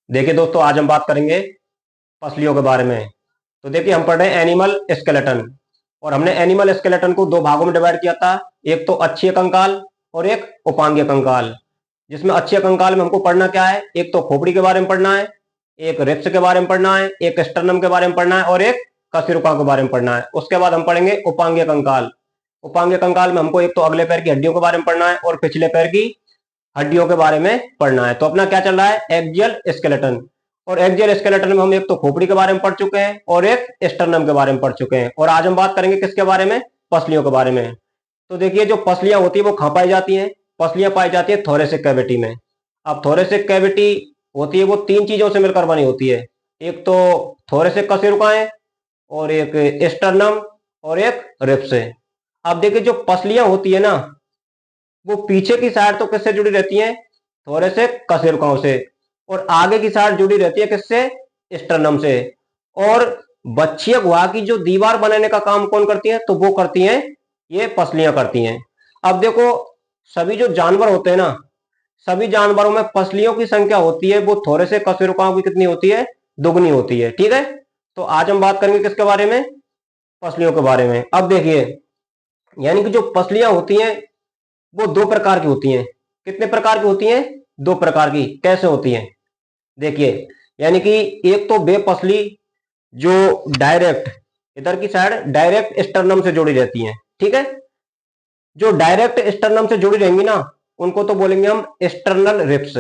देखिए दोस्तों, आज हम बात करेंगे पसलियों के बारे में। तो देखिए, हम पढ़ रहे हैं एनिमल स्केलेटन, और हमने एनिमल स्केलेटन को दो भागों में डिवाइड किया था। एक तो अक्षीय कंकाल और एक उपांगीय कंकाल। जिसमें अक्षीय कंकाल में हमको पढ़ना क्या है, एक तो खोपड़ी के बारे में पढ़ना है, एक रिब्स के बारे में पढ़ना है, एक स्टर्नम के बारे में पढ़ना है और एक कशेरुका के बारे में पढ़ना है। उसके बाद हम पढ़ेंगे उपांगीय कंकाल। उपांगीय कंकाल में हमको एक तो अगले पैर की हड्डियों के बारे में पढ़ना है और पिछले पैर की हड्डियों के बारे में पढ़ना है। तो अपना क्या चल रहा है, एक्सियल स्केलेटन। और एक्सियल स्केलेटन में हम एक तो खोपड़ी के बारे में पढ़ चुके हैं और एक स्टर्नम के बारे में पढ़ चुके हैं। और आज हम बात करेंगे किसके बारे में, पसलियों के बारे में। तो देखिए, जो पसलियां होती है वो कहां पाई जाती हैं, पसलियां पाई जाती है थोरेसिक कैविटी में। अब थोरेसिक कैविटी होती है वो तीन चीजों से मिलकर बनी होती है। एक तो थोरेसिक कशेरुकाएं और एक स्टर्नम और एक रिब्स है। अब देखिए, जो पसलियां होती है ना, वो पीछे की साइड तो किससे जुड़ी रहती है, थोरेसिक कशेरुकाओं से, और आगे की साइड जुड़ी रहती है किससे, स्टर्नम से। और बच्छिया गुहा की जो दीवार बनाने का काम कौन करती है, तो वो करती हैं ये पसलियां करती हैं। अब देखो, सभी जो जानवर होते हैं ना, सभी जानवरों में पसलियों की संख्या होती है वो थोरेसिक कशेरुकाओं की कितनी होती है, दुगनी होती है। ठीक है, तो आज हम बात करेंगे किसके बारे में, पसलियों के बारे में। अब देखिए, यानी कि जो पसलियां होती हैं वो दो प्रकार की होती हैं। कितने प्रकार की होती हैं, दो प्रकार की। कैसे होती हैं, देखिए, यानी कि एक तो बेपसली जो डायरेक्ट इधर की साइड डायरेक्ट स्टर्नम से जुड़ी रहती हैं। ठीक है, जो डायरेक्ट स्टर्नम से जुड़ी रहेंगी ना, उनको तो बोलेंगे हम एक्सटर्नल रिब्स।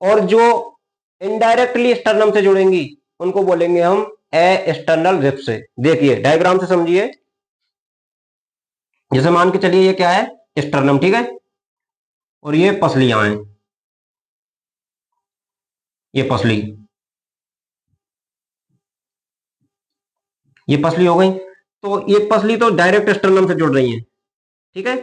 और जो इनडायरेक्टली स्टर्नम से जुड़ेंगी उनको बोलेंगे हम एक्सटर्नल रिब्स। देखिए डायग्राम से समझिए। जैसे मान के चलिए ये क्या है, स्टर्नम, ठीक है, और ये पसलियां हैं, ये पसली, ये पसली हो गई। तो ये पसली तो डायरेक्ट स्टर्नम से जुड़ रही है। ठीक है,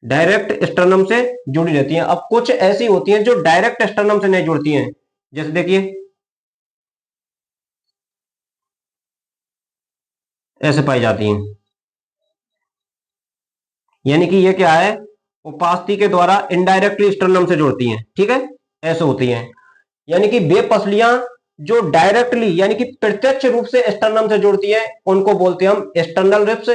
डायरेक्ट स्टर्नम से जुड़ी रहती हैं। अब कुछ ऐसी होती हैं जो डायरेक्ट स्टर्नम से नहीं जुड़ती हैं। जैसे देखिए, ऐसे पाई जाती हैं। यानी कि ये क्या है, उपास्थि के द्वारा इनडायरेक्टली स्टर्नम से जुड़ती हैं। ठीक है, ऐसे होती हैं। यानी कि वे पसलियां जो डायरेक्टली यानी कि प्रत्यक्ष रूप से स्टर्नम से जुड़ती हैं उनको बोलते हैं हम एक्सटर्नल रिब्स।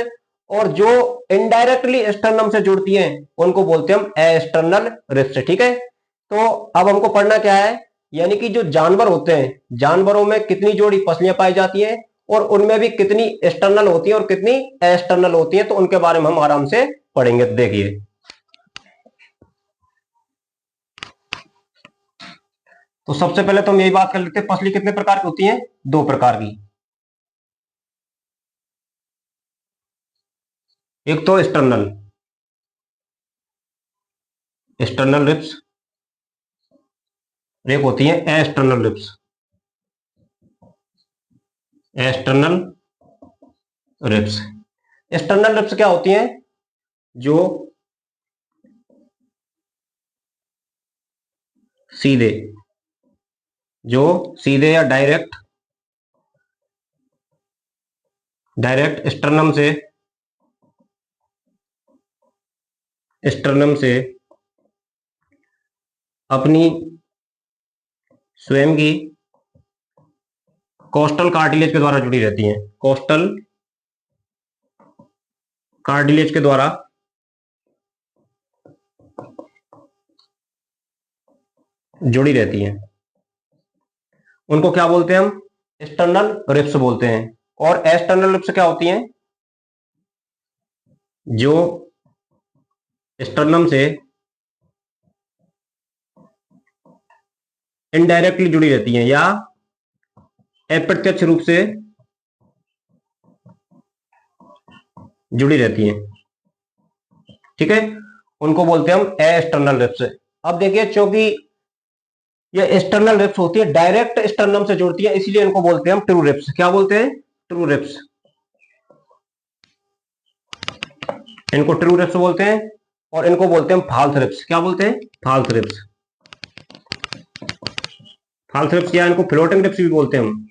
और जो इनडायरेक्टली स्टर्नम से जुड़ती हैं उनको बोलते हैं हम एक्सटर्नल रिब्स। ठीक है, तो अब हमको पढ़ना क्या है, यानी कि जो जानवर होते हैं, जानवरों में कितनी जोड़ी पसलियां पाई जाती हैं और उनमें भी कितनी एक्सटर्नल होती है और कितनी एक्सटर्नल होती है, तो उनके बारे में हम आराम से पढ़ेंगे। देखिए, तो सबसे पहले तो हम यही बात कर लेते हैं, पसली कितने प्रकार की होती है, दो प्रकार की। एक तो एक्सटर्नल, एक्सटर्नल रिब्स, एक होती है external ribs, external ribs. External ribs क्या होती हैं, जो सीधे, जो सीधे या डायरेक्ट, डायरेक्ट स्टर्नम से अपनी स्वयं की कोस्टल कार्टिलेज के द्वारा जुड़ी रहती हैं। कोस्टल कार्टिलेज के द्वारा जुड़ी रहती हैं, उनको क्या बोलते हैं हम, एक्सटर्नल रिब्स बोलते हैं। और एक्सटर्नल रिब्स क्या होती हैं, जो स्टर्नम से इनडायरेक्टली जुड़ी रहती हैं या अप्रत्यक्ष रूप से जुड़ी रहती हैं। ठीक है, उनको बोलते हैं हम एक्सटर्नल रिब्स। अब देखिए, चूंकि ये एक्सटर्नल रिब्स होती है, डायरेक्ट स्टर्नम से जुड़ती है, इसलिए इनको बोलते हैं हम ट्रू रिब्स। क्या बोलते हैं, ट्रू रिब्स। इनको ट्रू रिब्स बोलते हैं। और इनको बोलते हैं हम फाल्स रिब्स। क्या बोलते हैं, फाल्स रिब्स। फाल्स रिब्स या इनको फ्लोटिंग रिब्स भी बोलते हैं हम,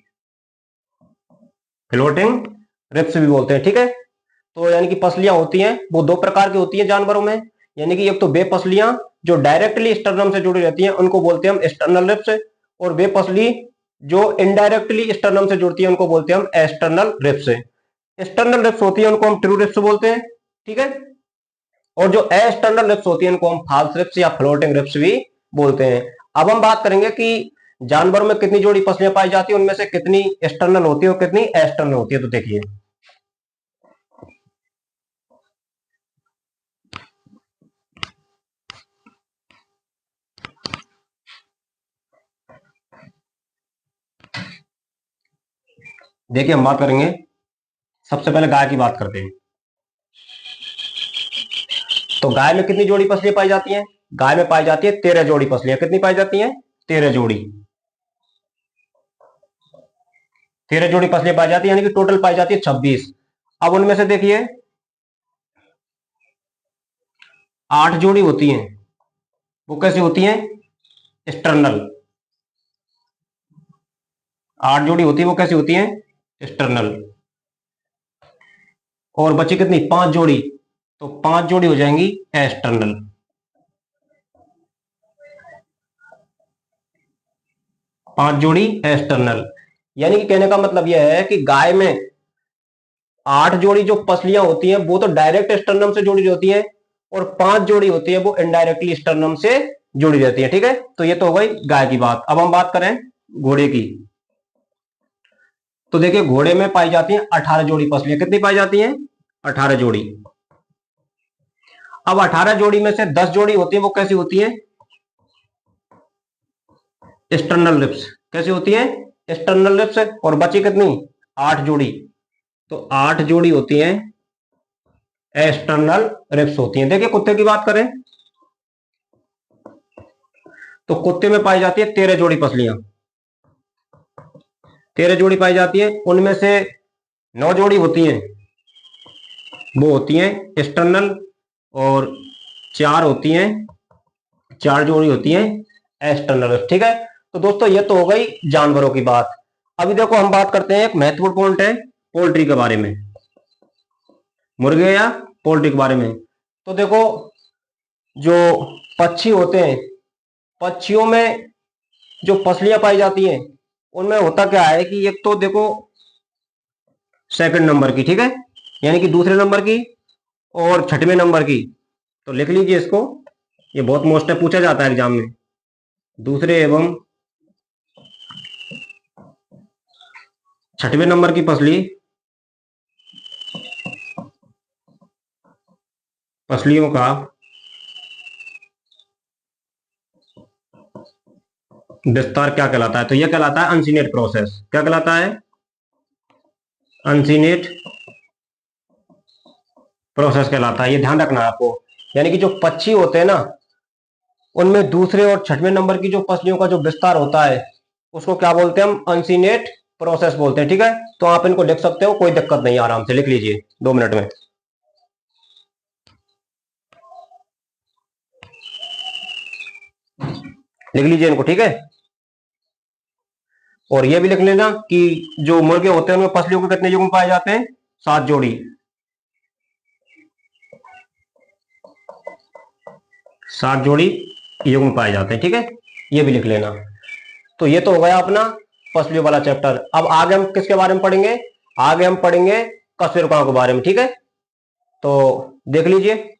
फ्लोटिंग रिब्स भी बोलते हैं। ठीक है, तो यानी कि पसलियां होती हैं वो दो प्रकार की होती हैं जानवरों में। यानी कि एक तो बेपसलियां जो डायरेक्टली स्टर्नम से जुड़ी रहती हैं उनको बोलते हैं हम एक्सटर्नल रिब्स। और वे पसली जो इनडायरेक्टली स्टर्नम से जुड़ती है उनको बोलते हैं हम एक्सटर्नल रिब्स। एक्सटर्नल रिब्स होती है उनको हम ट्रू रिब्स बोलते हैं, ठीक है। और जो एक्सटर्नल रिब्स होती है उनको हम फॉल्स रिब्स या फ्लोटिंग रिब्स भी बोलते हैं। अब हम बात करेंगे कि जानवरों में कितनी जोड़ी पसलियां पाई जाती है, उनमें से कितनी एक्सटर्नल होती है और कितनी एक्सटर्नल होती है। तो देखिए देखिए हम बात करेंगे, सबसे पहले गाय की बात करते हैं। तो गाय में कितनी जोड़ी पसलियां पाई जाती हैं? गाय में पाई जाती है 13 जोड़ी पसलियां। कितनी पाई जाती हैं? 13 जोड़ी। 13 जोड़ी पसलियां पाई जाती है, यानी कि टोटल पाई जाती है 26। अब उनमें से देखिए 8 जोड़ी होती हैं, वो कैसी होती हैं? एक्सटर्नल। 8 जोड़ी होती है, वो कैसी होती हैं? एक्सटर्नल। और बची कितनी? 5 जोड़ी। तो 5 जोड़ी हो जाएंगी एक्सटर्नल। 5 जोड़ी एक्सटर्नल। यानी कि कहने का मतलब यह है कि गाय में 8 जोड़ी जो पसलियां होती हैं वो तो डायरेक्ट स्टर्नम से जुड़ी होती हैं, और 5 जोड़ी होती है वो इनडायरेक्टली स्टर्नम से जुड़ी रहती है, ठीक है। तो ये तो हो गई गाय की बात। अब हम बात करें घोड़े की। तो देखिए घोड़े में पाई जाती हैं 18 जोड़ी पसलियां। कितनी पाई जाती हैं? 18 जोड़ी। अब 18 जोड़ी में से 10 जोड़ी होती है, वो कैसी होती है? External ribs. कैसी होती है? External ribs. और बची कितनी? 8 जोड़ी। तो 8 जोड़ी होती हैं एक्सटर्नल रिब्स होती हैं। देखिए कुत्ते की बात करें तो कुत्ते में पाई जाती है 13 जोड़ी पसलियां। 13 जोड़ी पाई जाती है, उनमें से 9 जोड़ी होती हैं वो होती हैं एक्सटर्नल, और 4 होती हैं, 4 जोड़ी होती हैं एक्सटर्नल, ठीक है। तो दोस्तों ये तो हो गई जानवरों की बात। अभी देखो हम बात करते हैं, एक महत्वपूर्ण पॉइंट है पोल्ट्री के बारे में, मुर्गे या पोल्ट्री के बारे में। तो देखो जो पक्षी होते हैं, पक्षियों में जो पसलियां पाई जाती हैं उनमें होता क्या है कि एक तो देखो सेकंड नंबर की, ठीक है, यानी कि दूसरे नंबर की और छठवें नंबर की। तो लिख लीजिए इसको, ये बहुत मोस्ट है, पूछा जाता है एग्जाम में। दूसरे एवं छठवें नंबर की पसलियों का विस्तार क्या कहलाता है? तो यह कहलाता है अनसीनेट प्रोसेस। क्या कहलाता है? अनसीनेट प्रोसेस कहलाता है। ये ध्यान रखना है आपको। यानी कि जो पक्षी होते हैं ना, उनमें दूसरे और छठवें नंबर की जो पसलियों का जो विस्तार होता है उसको क्या बोलते हैं? हम अनसीनेट प्रोसेस बोलते हैं, ठीक है। तो आप इनको लिख सकते हो, कोई दिक्कत नहीं, आराम से लिख लीजिए 2 मिनट में। लिख लीजिए इनको, ठीक है। और ये भी लिख लेना कि जो मुर्गे होते हैं उनमें पसलियों के कितने युग्म पाए जाते हैं? 7 जोड़ी। 7 जोड़ी युग्म पाए जाते हैं, ठीक है। ये भी लिख लेना। तो ये तो हो गया अपना पसलियों वाला चैप्टर। अब आगे हम किसके बारे में पढ़ेंगे? आगे हम पढ़ेंगे कशेरुकाओं के बारे में, ठीक है। तो देख लीजिए।